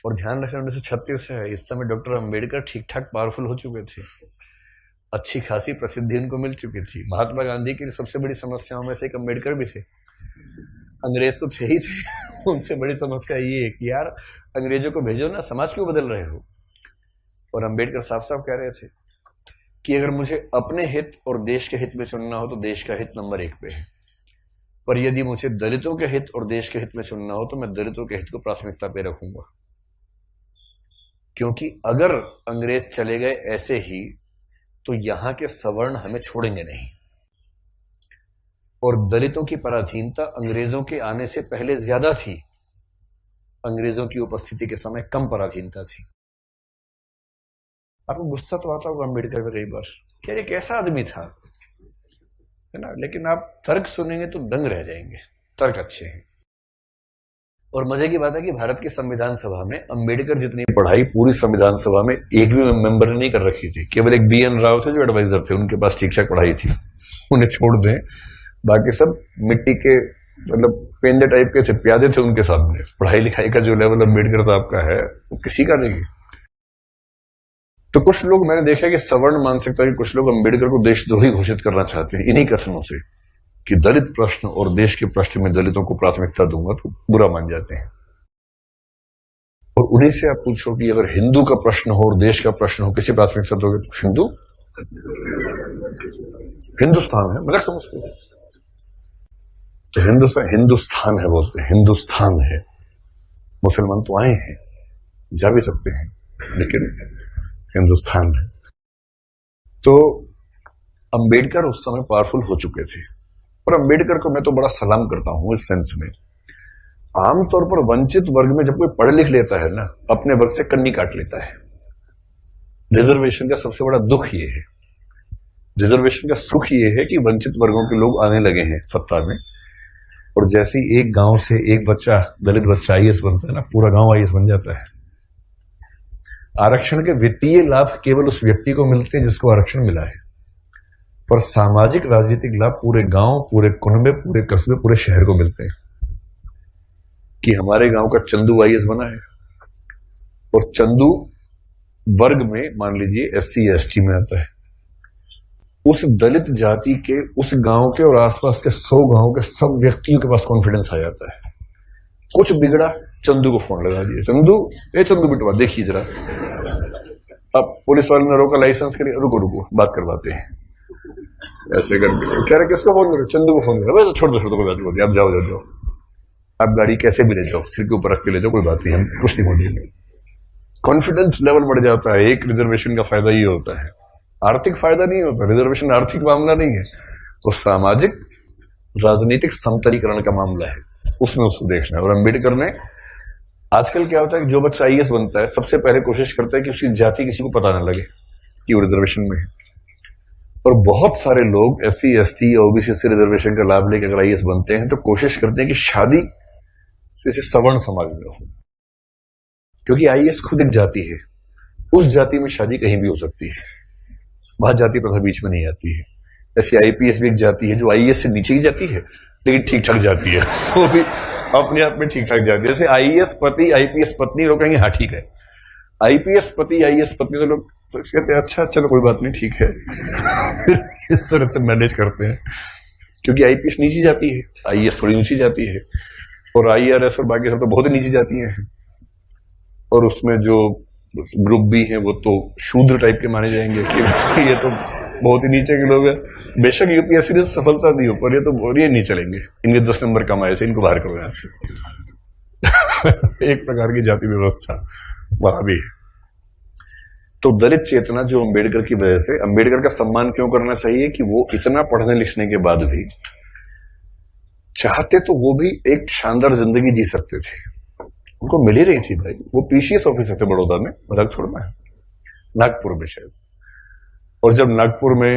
और ध्यान रखना 1936 है, इस समय डॉक्टर अंबेडकर ठीक ठाक पावरफुल हो चुके थे, अच्छी खासी प्रसिद्धि उनको मिल चुकी थी। महात्मा गांधी की सबसे बड़ी समस्याओं में से एक अंबेडकर भी थे। अंग्रेज तो थे ही थे, उनसे बड़ी समस्या ये है कि यार अंग्रेजों को भेजो ना, समाज क्यों बदल रहे हो। और अंबेडकर साफ साफ कह रहे थे कि अगर मुझे अपने हित और देश के हित में चुनना हो तो देश का हित नंबर 1 पे है, पर यदि मुझे दलितों के हित और देश के हित में चुनना हो तो मैं दलितों के हित को प्राथमिकता पे रखूंगा, क्योंकि अगर अंग्रेज चले गए ऐसे ही तो यहां के सवर्ण हमें छोड़ेंगे नहीं। और दलितों की पराधीनता अंग्रेजों के आने से पहले ज्यादा थी, अंग्रेजों की उपस्थिति के समय कम पराधीनता थी। आपको गुस्सा तो आता होगा अंबेडकर पे कई बार, क्या ये कैसा आदमी था, है ना, लेकिन आप तर्क सुनेंगे तो दंग रह जाएंगे, तर्क अच्छे हैं। और मजे की बात है कि भारत की संविधान सभा में अंबेडकर जितनी पढ़ाई पूरी संविधान सभा में एक भी मेंबर ने नहीं कर रखी थी। केवल एक BN राव थे जो एडवाइजर थे, उनके पास ठीक ठाक पढ़ाई थी, उन्हें छोड़ दें, बाकी सब मिट्टी के मतलब पेंदे टाइप के थे, प्यादे थे उनके सामने। पढ़ाई लिखाई का जो लेवल अम्बेडकर साहब का है वो किसी का नहीं। तो कुछ लोग मैंने देखा कि सवर्ण मानसिकता के कुछ लोग अम्बेडकर को देशद्रोही घोषित करना चाहते हैं इन्हीं कथनों से कि दलित प्रश्न और देश के प्रश्न में दलितों को प्राथमिकता दूंगा तो बुरा मान जाते हैं। और उन्हीं से आप पूछो कि अगर हिंदू का प्रश्न हो और देश का प्रश्न हो, किसी प्राथमिकता दोगे तो हिंदू, हिंदुस्तान है, मजाक समझते हैं तो हिंदुस्तान है बोलते हैं, हिंदुस्तान है। मुसलमान तो आए हैं, जा भी सकते हैं, लेकिन हिंदुस्तान है। तो अंबेडकर उस समय पावरफुल हो चुके थे। और अंबेडकर को मैं तो बड़ा सलाम करता हूं इस सेंस में, आमतौर पर वंचित वर्ग में जब कोई पढ़ लिख लेता है ना, अपने वर्ग से कन्नी काट लेता है। रिजर्वेशन का सबसे बड़ा दुख ये है, रिजर्वेशन का सुख ये है कि वंचित वर्गों के लोग आने लगे हैं सत्ता में, और जैसे ही एक गांव से एक बच्चा, दलित बच्चा IAS बनता है ना, पूरा गांव IAS बन जाता है। आरक्षण के वित्तीय लाभ केवल उस व्यक्ति को मिलते हैं जिसको आरक्षण मिला है, पर सामाजिक राजनीतिक लाभ पूरे गांव, पूरे कुनबे, पूरे कस्बे, पूरे शहर को मिलते हैं। कि हमारे गांव का चंदू IAS बना है, और चंदू वर्ग में मान लीजिए SC ST में आता है, उस दलित जाति के उस गांव के और आसपास के 100 गांव के सब व्यक्तियों के पास कॉन्फिडेंस आ जाता है। कुछ बिगड़ा, चंदू को फोन लगा दिया, चंदू बिटवा देखिए जरा। अब पुलिस वाले ने रोका, लाइसेंस करिए, रुको बात करवाते हैं, ऐसे करके कह रहे किसको फोन करो, चंदू को फोन करो। तो छोड़ दो कोई बात नहीं, आप जाओ, आप गाड़ी कैसे भी ले जाओ, सिर के ऊपर रख के ले जाओ, कोई बात नहीं, हम कुछ नहीं बोलेंगे। कॉन्फिडेंस लेवल बढ़ जाता है। एक रिजर्वेशन का फायदा ये होता है, आर्थिक फायदा नहीं होता, रिजर्वेशन आर्थिक मामला नहीं है, वो सामाजिक राजनीतिक समतलीकरण का मामला है, उसमें उसको देखना है। और अंबेडकर ने, आजकल क्या होता है कि जो बच्चा IAS बनता है सबसे पहले कोशिश करता है कि उसकी जाति किसी को पता ना लगे कि वो रिजर्वेशन में है। और बहुत सारे लोग SC ST या OBC से रिजर्वेशन का लाभ लेकर अगर IAS बनते हैं तो कोशिश करते हैं कि शादी किसी सवर्ण समाज में हो, क्योंकि IAS खुद एक जाति है, उस जाति में शादी कहीं भी हो सकती है, वहां जाति प्रथा बीच में नहीं आती है। ऐसे IPS भी एक जाति है जो IAS से नीचे ही जाती है, लेकिन ठीक ठाक जाती है, वो भी अपने आप में ठीक ठाक जाती है। जैसे IAS पति IPS पत्नी, लोग कहेंगे हाँ ठीक है, IPS पति IAS पत्नी, तो लोग कहते हैं अच्छा चलो कोई बात नहीं ठीक है फिर इस तरह से मैनेज करते हैं, क्योंकि IPS नीची जाती है, IAS थोड़ी ऊंची जाती है, और IRS और बाकी सब तो बहुत ही नीची जाती हैं। और उसमें जो ग्रुप भी हैं वो तो शूद्र टाइप के माने जाएंगे कि ये तो बहुत ही नीचे के लोग हैं। बेशक UPSC ने सफलता दी हो, पर ये तो ये नहीं चलेंगे, इनके 10 नंबर कमाए थे, इनको बाहर करो यहाँ से एक प्रकार की जाति व्यवस्था वहां भी है। तो दलित चेतना जो अंबेडकर की वजह से, अंबेडकर का सम्मान क्यों करना चाहिए कि वो इतना पढ़ने लिखने के बाद भी चाहते तो वो भी एक शानदार जिंदगी जी सकते थे, उनको मिल ही रही थी भाई। वो PCS ऑफिसर थे बड़ौदा में, मजाक छोड़ना है, नागपुर में शायद। और जब नागपुर में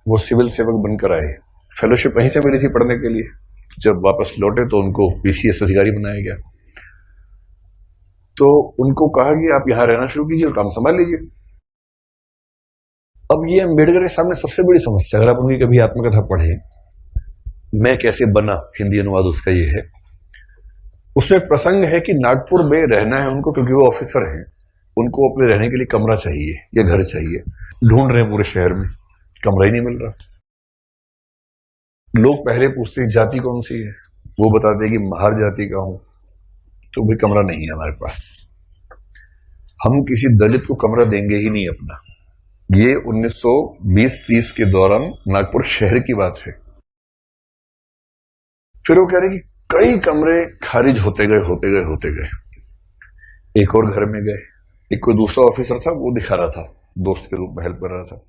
वो सिविल सेवक बनकर आए, फेलोशिप वहीं से मिली थी पढ़ने के लिए, जब वापस लौटे तो उनको PCS अधिकारी बनाया गया। तो उनको कहा कि आप यहां रहना शुरू कीजिए और काम संभाल लीजिए। अब ये अंबेडकर के सामने सबसे बड़ी समस्या, अगर आप उनकी कभी आत्मकथा पढ़े, मैं कैसे बना, हिंदी अनुवाद उसका ये है उसमें एक प्रसंग है कि नागपुर में रहना है उनको, क्योंकि वो ऑफिसर हैं, उनको अपने रहने के लिए कमरा चाहिए या घर चाहिए। ढूंढ रहे हैं पूरे शहर में, कमरा ही नहीं मिल रहा। लोग पहले पूछते हैं जाति कौन सी है, वो बताते हैं कि महार जाति का हूं, तो भी कमरा नहीं है हमारे पास। हम किसी दलित को कमरा देंगे ही नहीं अपना। ये 1920-30 के दौरान नागपुर शहर की बात है। फिर वो कह रहे कि कई कमरे खारिज होते गए। एक और घर में गए, एक कोई दूसरा ऑफिसर था, वो दिखा रहा था, दोस्त के रूप में हेल्प कर रहा था।